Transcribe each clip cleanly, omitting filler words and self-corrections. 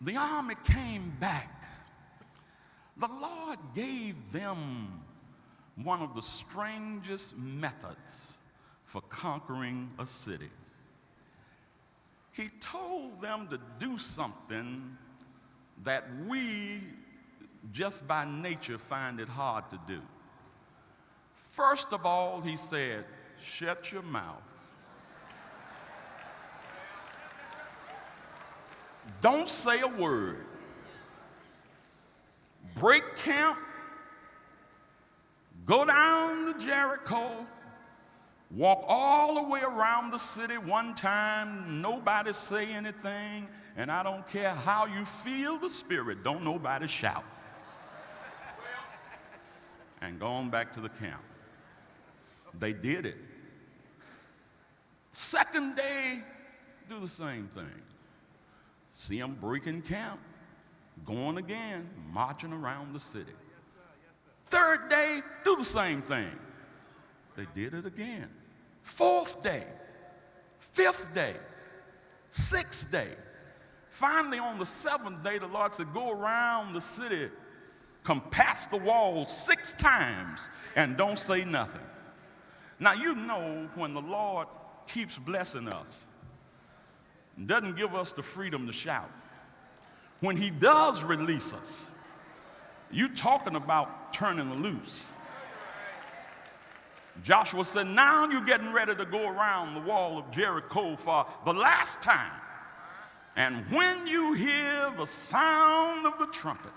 the army came back. The Lord gave them one of the strangest methods for conquering a city. He told them to do something that we just by nature find it hard to do. First of all, he said, shut your mouth. Don't say a word. Break camp. Go down to Jericho. Walk all the way around the city one time. Nobody say anything. And I don't care how you feel the spirit. Don't nobody shout. And go on back to the camp. They did it. Second day, do the same thing. See them breaking camp, going again, marching around the city. Third day, do the same thing. They did it again. Fourth day, fifth day, sixth day. Finally, on the seventh day, the Lord said, go around the city, compass the walls 6 times, and don't say nothing. Now, you know when the Lord keeps blessing us, doesn't give us the freedom to shout. When he does release us, you talking about turning loose. Joshua said, now you're getting ready to go around the wall of Jericho for the last time. And when you hear the sound of the trumpet,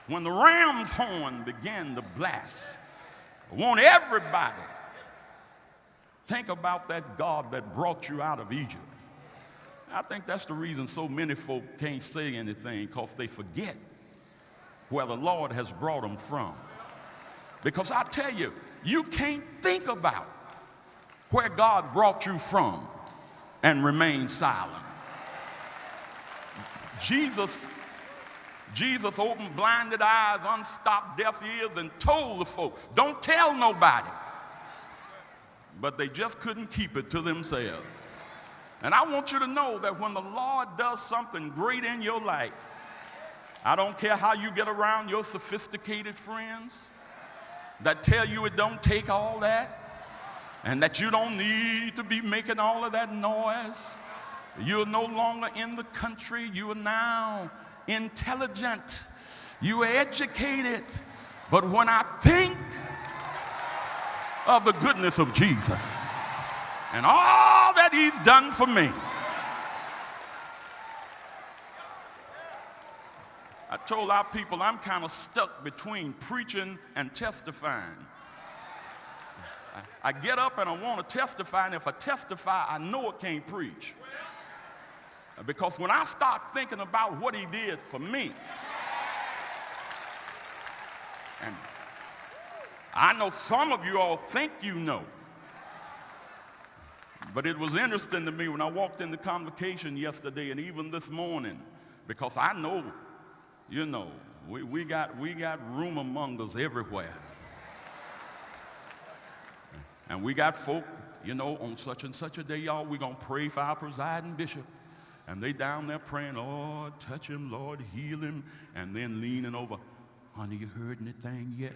when the ram's horn began to blast, I want everybody think about that God that brought you out of Egypt. I think that's the reason so many folk can't say anything, because they forget where the Lord has brought them from. Because I tell you, you can't think about where God brought you from and remain silent. Jesus opened blinded eyes, unstopped deaf ears, and told the folk, don't tell nobody. But they just couldn't keep it to themselves. And I want you to know that when the Lord does something great in your life, I don't care how you get around your sophisticated friends that tell you it don't take all that, and that you don't need to be making all of that noise. You're no longer in the country. You are now intelligent. You are educated. But when I think of the goodness of Jesus and all that he's done for me, I told our people I'm kind of stuck between preaching and testifying. I get up and I want to testify, and if I testify, I know I can't preach. Because when I start thinking about what he did for me, and I know some of you all think you know, but it was interesting to me when I walked into Convocation yesterday and even this morning, because I know, you know, we got rumor mongers everywhere. And we got folk, you know, on such and such a day, y'all, we're going to pray for our presiding bishop. And they down there praying, Lord, touch him, Lord, heal him. And then leaning over, honey, you heard anything yet?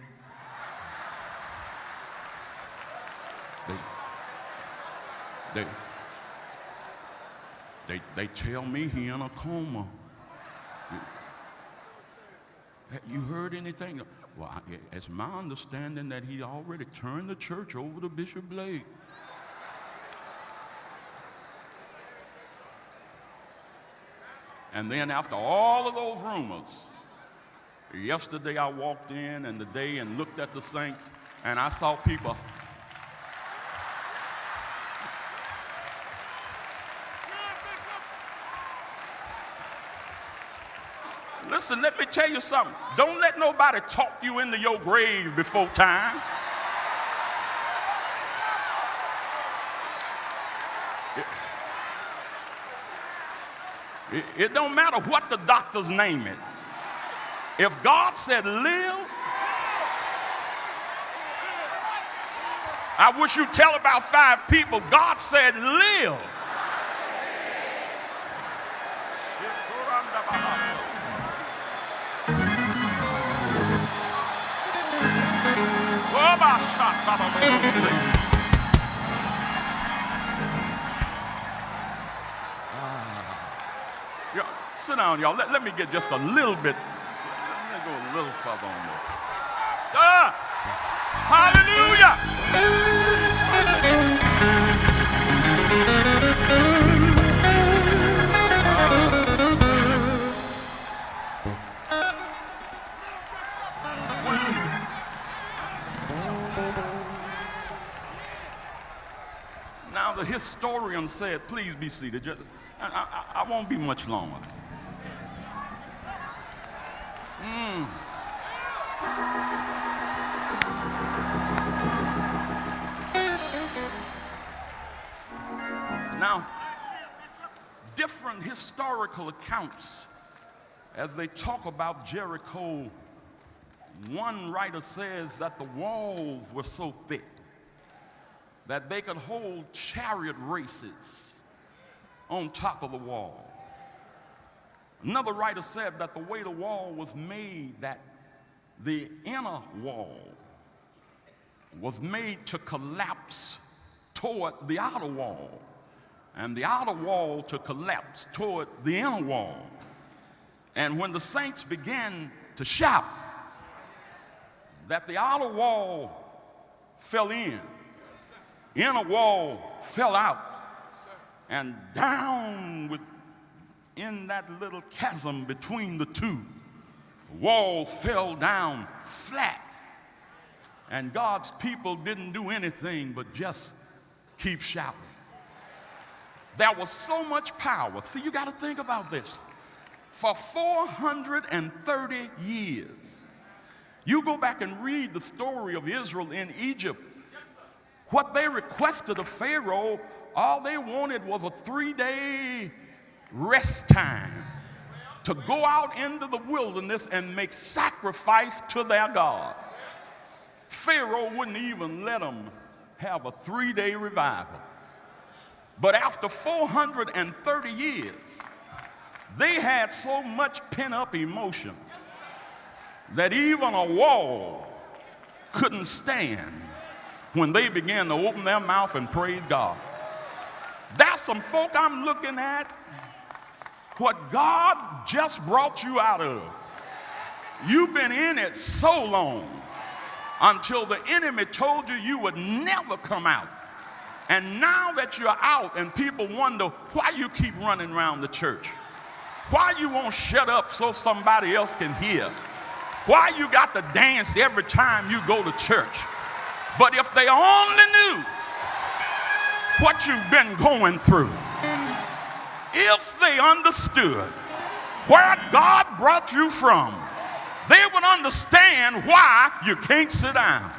They tell me he in a coma. You heard anything? Well, it's my understanding that he already turned the church over to Bishop Blake. And then after all of those rumors, yesterday I walked in and today and looked at the saints, and I saw people. Listen, let me tell you something. Don't let nobody talk you into your grave before time. It don't matter what the doctors name it. If God said live, I wish you'd tell about 5 people, God said live. Sit down, y'all. Let me get just a little bit. Let me go a little further on this. Hallelujah! Now the historian said, please be seated. I won't be much longer. Now, different historical accounts, as they talk about Jericho, one writer says that the walls were so thick that they could hold chariot races on top of the wall. Another writer said that the way the wall was made, that the inner wall was made to collapse toward the outer wall, and the outer wall to collapse toward the inner wall. And when the saints began to shout, that the outer wall fell in, inner wall fell out, and down in that little chasm between the two, the wall fell down flat, and God's people didn't do anything but just keep shouting. There was so much power. See, you got to think about this. For 430 years, you go back and read the story of Israel in Egypt. What they requested of Pharaoh, all they wanted was a 3-day rest time to go out into the wilderness and make sacrifice to their God. Pharaoh wouldn't even let them have a 3-day revival. But after 430 years, they had so much pent-up emotion that even a wall couldn't stand when they began to open their mouth and praise God. There's some folk I'm looking at, what God just brought you out of. You've been in it so long until the enemy told you you would never come out. And now that you're out and people wonder why you keep running around the church, why you won't shut up so somebody else can hear, why you got to dance every time you go to church. But if they only knew what you've been going through, if they understood where God brought you from, they would understand why you can't sit down.